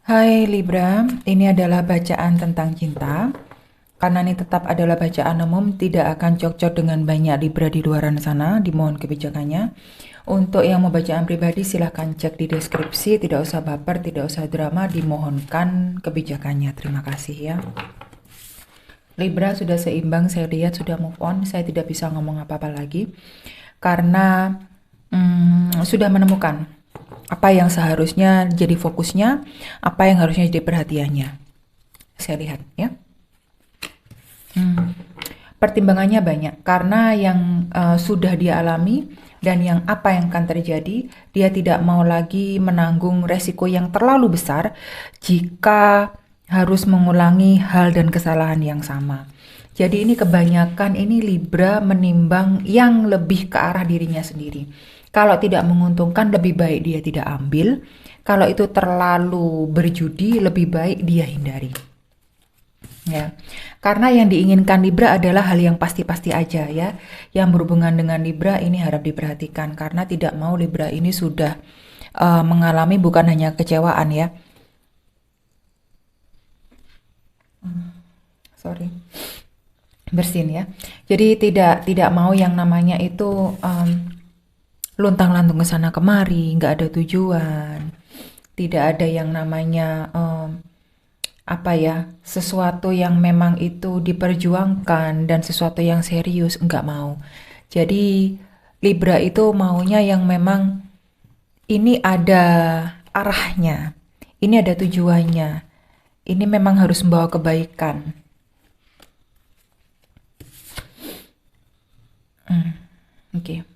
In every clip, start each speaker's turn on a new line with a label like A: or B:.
A: Hai Libra, ini adalah bacaan tentang cinta. Karena ini tetap adalah bacaan umum, tidak akan cocok dengan banyak Libra di luar sana, dimohon kebijakannya. Untuk yang mau bacaan pribadi silahkan cek di deskripsi, tidak usah baper, tidak usah drama, dimohonkan kebijakannya. Terima kasih ya. Libra sudah seimbang, saya lihat sudah move on, saya tidak bisa ngomong apa-apa lagi. Karena sudah menemukan apa yang seharusnya jadi fokusnya, apa yang harusnya jadi perhatiannya. Saya lihat ya. Pertimbangannya banyak karena yang sudah dia alami dan yang apa yang akan terjadi, dia tidak mau lagi menanggung resiko yang terlalu besar jika harus mengulangi hal dan kesalahan yang sama. Jadi ini kebanyakan ini Libra menimbang yang lebih ke arah dirinya sendiri. Kalau tidak menguntungkan lebih baik dia tidak ambil. Kalau itu terlalu berjudi lebih baik dia hindari. Ya, karena yang diinginkan Libra adalah hal yang pasti-pasti aja ya. Yang berhubungan dengan Libra ini harap diperhatikan karena tidak mau Libra ini sudah mengalami bukan hanya kecewaan ya. Sorry, bersin ya. Jadi tidak mau yang namanya itu luntang-lantung ke sana kemari, nggak ada tujuan. Tidak ada yang namanya apa ya, sesuatu yang memang itu diperjuangkan dan sesuatu yang serius, enggak mau. Jadi Libra itu maunya yang memang ini ada arahnya, ini ada tujuannya, ini memang harus membawa kebaikan. Oke.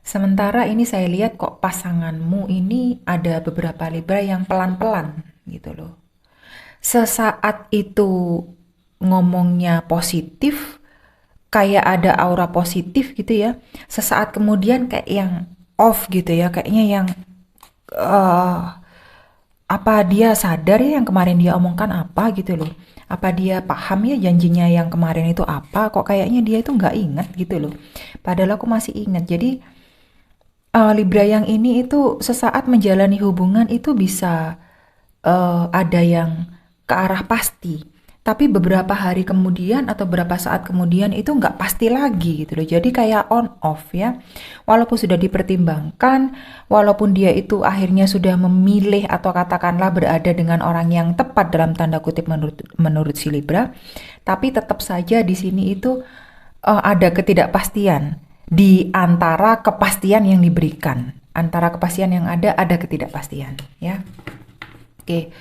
A: Sementara ini saya lihat kok pasanganmu ini ada beberapa Libra yang pelan-pelan gitu loh. Sesaat itu ngomongnya positif, kayak ada aura positif gitu ya. Sesaat kemudian kayak yang off gitu ya, kayaknya yang eh apa dia sadar ya yang kemarin dia omongkan apa gitu loh. Apa dia paham ya janjinya yang kemarin itu apa, kok kayaknya dia itu nggak ingat gitu loh. Padahal aku masih ingat. Jadi Libra yang ini itu sesaat menjalani hubungan itu bisa ada yang ke arah pasti. Tapi beberapa hari kemudian atau beberapa saat kemudian itu nggak pasti lagi gitu loh. Jadi kayak on off ya. Walaupun sudah dipertimbangkan, walaupun dia itu akhirnya sudah memilih atau katakanlah berada dengan orang yang tepat dalam tanda kutip menurut si Libra, tapi tetap saja di sini itu ada ketidakpastian di antara kepastian yang diberikan. Antara kepastian yang ada ketidakpastian ya. Oke.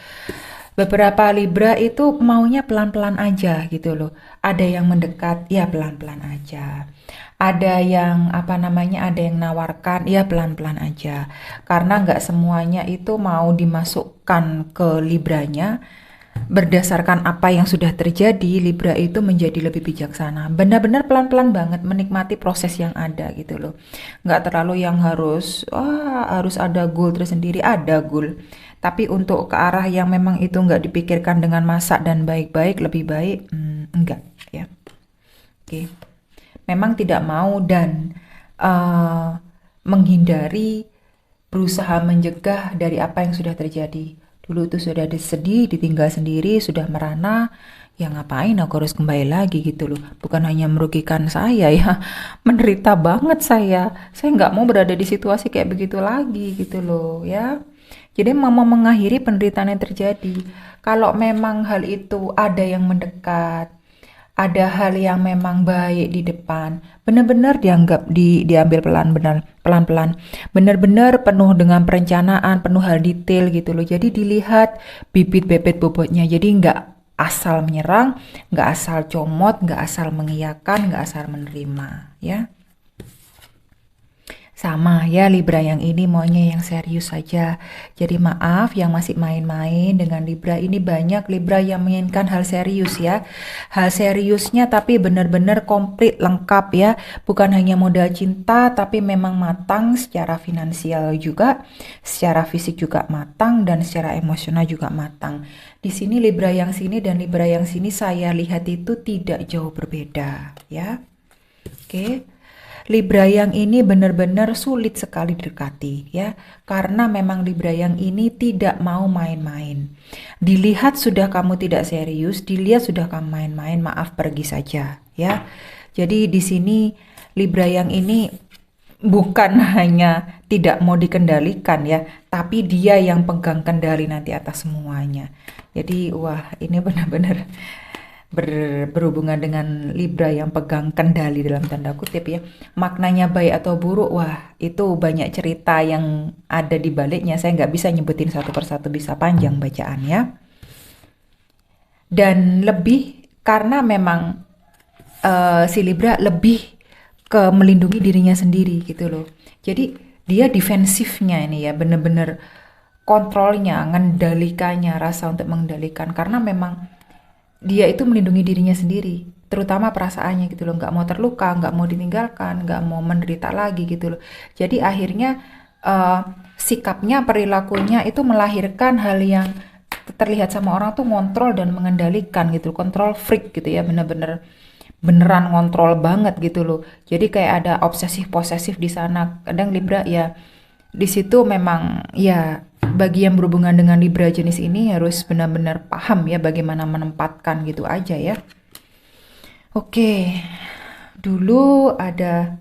A: Beberapa Libra itu maunya pelan-pelan aja gitu loh. Ada yang mendekat, ya pelan-pelan aja. Ada yang apa namanya, ada yang nawarkan, ya pelan-pelan aja. Karena nggak semuanya itu mau dimasukkan ke Libranya. Berdasarkan apa yang sudah terjadi, Libra itu menjadi lebih bijaksana. Benar-benar pelan-pelan banget menikmati proses yang ada gitu loh. Nggak terlalu yang harus ada goal tersendiri, ada goal. Tapi untuk ke arah yang memang itu nggak dipikirkan dengan masak dan baik-baik, lebih baik enggak ya. Oke. Memang tidak mau dan menghindari, berusaha mencegah dari apa yang sudah terjadi. Dulu itu sudah sedih, ditinggal sendiri, sudah merana, ya ngapain aku harus kembali lagi gitu loh. Bukan hanya merugikan saya ya, menderita banget saya. Saya nggak mau berada di situasi kayak begitu lagi gitu loh ya. Jadi mau mengakhiri penderitaan yang terjadi. Kalau memang hal itu ada yang mendekat, ada hal yang memang baik di depan, benar-benar diambil pelan-pelan, benar-benar penuh dengan perencanaan, penuh hal detail gitu loh. Jadi dilihat bibit bebet bobotnya. Jadi nggak asal menyerang, nggak asal comot, nggak asal mengiyakan, nggak asal menerima, ya. Sama ya Libra yang ini maunya yang serius saja. Jadi maaf yang masih main-main dengan Libra ini, banyak Libra yang menginginkan hal serius ya. Hal seriusnya tapi benar-benar komplit lengkap ya. Bukan hanya modal cinta tapi memang matang secara finansial juga, secara fisik juga matang dan secara emosional juga matang. Di sini Libra yang sini dan Libra yang sini saya lihat itu tidak jauh berbeda ya. Oke. Libra yang ini benar-benar sulit sekali didekati ya, karena memang Libra yang ini tidak mau main-main. Dilihat sudah kamu tidak serius, dilihat sudah kamu main-main, maaf pergi saja ya. Jadi di sini Libra yang ini bukan hanya tidak mau dikendalikan ya, tapi dia yang pegang kendali nanti atas semuanya. Jadi wah, ini benar-benar berhubungan dengan Libra yang pegang kendali dalam tanda kutip ya. Maknanya baik atau buruk, wah itu banyak cerita yang ada di baliknya. Saya nggak bisa nyebutin satu persatu, bisa panjang bacaannya. Dan lebih karena memang si Libra lebih ke melindungi dirinya sendiri gitu loh. Jadi dia defensifnya ini ya, bener-bener kontrolnya, mengendalikannya, rasa untuk mengendalikan. Karena memang dia itu melindungi dirinya sendiri, terutama perasaannya gitu loh, nggak mau terluka, nggak mau ditinggalkan, nggak mau menderita lagi gitu loh. Jadi akhirnya sikapnya, perilakunya itu melahirkan hal yang terlihat sama orang tuh ngontrol dan mengendalikan gitu, kontrol freak gitu ya, beneran ngontrol banget gitu loh. Jadi kayak ada obsesif posesif di sana. Kadang Libra ya di situ memang ya, bagi yang berhubungan dengan Libra jenis ini harus benar-benar paham ya bagaimana menempatkan gitu aja ya. Oke, dulu ada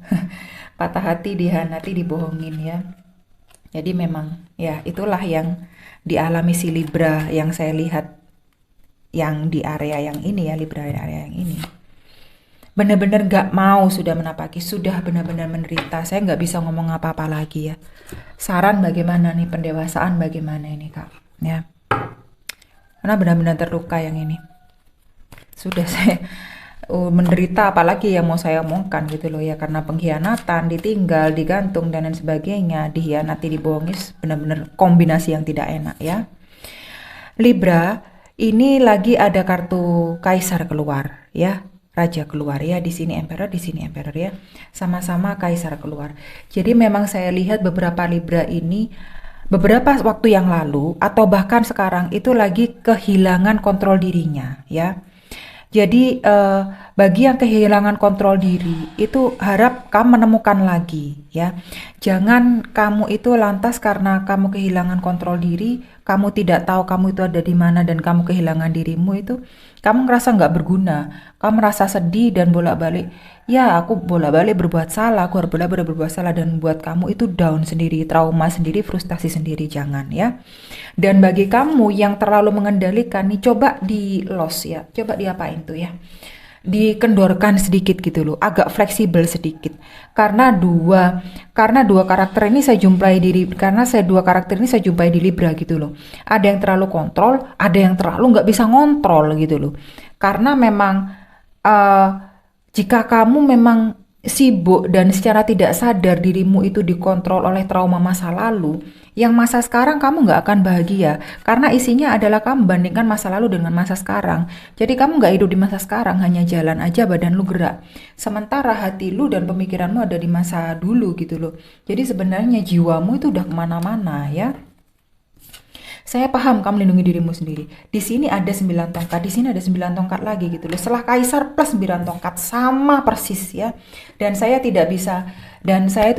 A: patah hati, dihianati, dibohongin ya. Jadi memang ya itulah yang dialami si Libra yang saya lihat yang di area yang ini ya, Libra area yang ini. Benar-benar gak mau sudah menapaki, sudah benar-benar menderita. Saya nggak bisa ngomong apa-apa lagi ya. Saran bagaimana nih, pendewasaan bagaimana ini Kak ya, karena benar-benar terluka yang ini. Sudah saya menderita, apalagi yang mau saya omongkan gitu loh ya, karena pengkhianatan, ditinggal, digantung dan lain sebagainya, dihianati, dibohongis, benar-benar kombinasi yang tidak enak ya. Libra ini lagi ada kartu kaisar keluar ya, raja keluar ya, di sini emperor ya, sama-sama kaisar keluar. Jadi memang saya lihat beberapa Libra ini beberapa waktu yang lalu atau bahkan sekarang itu lagi kehilangan kontrol dirinya ya. Jadi bagi yang kehilangan kontrol diri itu harap kamu menemukan lagi ya. Jangan kamu itu lantas karena kamu kehilangan kontrol diri, kamu tidak tahu kamu itu ada di mana dan kamu kehilangan dirimu itu, kamu ngerasa nggak berguna, kamu merasa sedih dan bolak-balik. Ya aku bolak-balik berbuat salah, aku harus bolak-balik berbuat salah, dan buat kamu itu down sendiri, trauma sendiri, frustasi sendiri, jangan ya. Dan bagi kamu yang terlalu mengendalikan nih, coba di loss ya, coba diapain tuh ya, dikendorkan sedikit gitu loh, agak fleksibel sedikit. Karena dua karakter ini saya jumpai dua karakter ini saya jumpai di Libra gitu loh. Ada yang terlalu kontrol, ada yang terlalu nggak bisa ngontrol gitu loh. Karena memang jika kamu memang sibuk dan secara tidak sadar dirimu itu dikontrol oleh trauma masa lalu, yang masa sekarang kamu nggak akan bahagia karena isinya adalah kamu bandingkan masa lalu dengan masa sekarang. Jadi kamu nggak hidup di masa sekarang, hanya jalan aja badan lu gerak. Sementara hati lu dan pemikiranmu ada di masa dulu gitu loh. Jadi sebenarnya jiwamu itu udah kemana-mana ya. Saya paham kamu lindungi dirimu sendiri. Di sini ada 9 tongkat, di sini ada 9 tongkat lagi gitu loh. Setelah kaisar plus 9 tongkat sama persis ya. Dan saya itu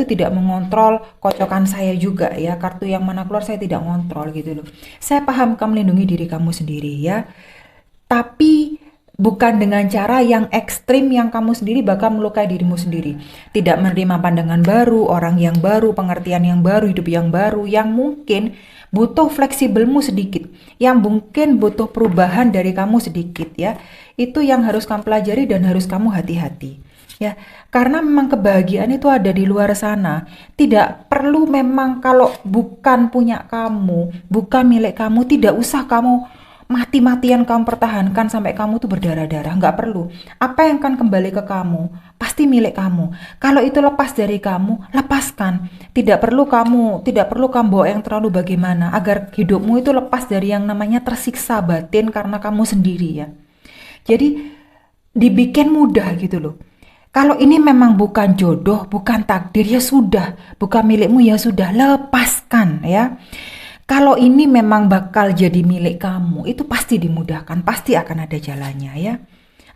A: tidak mengontrol kocokan saya juga ya. Kartu yang mana keluar saya tidak mengontrol gitu loh. Saya paham kamu lindungi diri kamu sendiri ya. Tapi bukan dengan cara yang ekstrim yang kamu sendiri bakal melukai dirimu sendiri. Tidak menerima pandangan baru, orang yang baru, pengertian yang baru, hidup yang baru, yang mungkin butuh fleksibelmu sedikit, yang mungkin butuh perubahan dari kamu sedikit ya. Itu yang harus kamu pelajari dan harus kamu hati-hati ya. Karena memang kebahagiaan itu ada di luar sana. Tidak perlu, memang kalau bukan punya kamu, bukan milik kamu, tidak usah kamu mati-matian kamu pertahankan sampai kamu tuh berdarah-darah, nggak perlu. Apa yang akan kembali ke kamu pasti milik kamu. Kalau itu lepas dari kamu, lepaskan. Tidak perlu kamu bawa yang terlalu bagaimana agar hidupmu itu lepas dari yang namanya tersiksa batin karena kamu sendiri ya. Jadi dibikin mudah gitu loh. Kalau ini memang bukan jodoh, bukan takdir, ya sudah, bukan milikmu, ya sudah, lepaskan ya. Kalau ini memang bakal jadi milik kamu, itu pasti dimudahkan, pasti akan ada jalannya ya.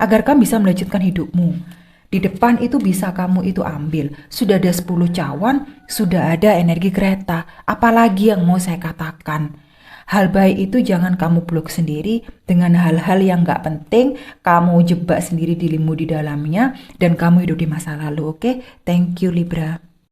A: Agar kamu bisa melanjutkan hidupmu. Di depan itu bisa kamu itu ambil. Sudah ada 10 cawan, sudah ada energi kereta. Apalagi yang mau saya katakan? Hal baik itu jangan kamu blok sendiri dengan hal-hal yang gak penting, kamu jebak sendiri dirimu di dalamnya, dan kamu hidup di masa lalu, oke? Thank you Libra.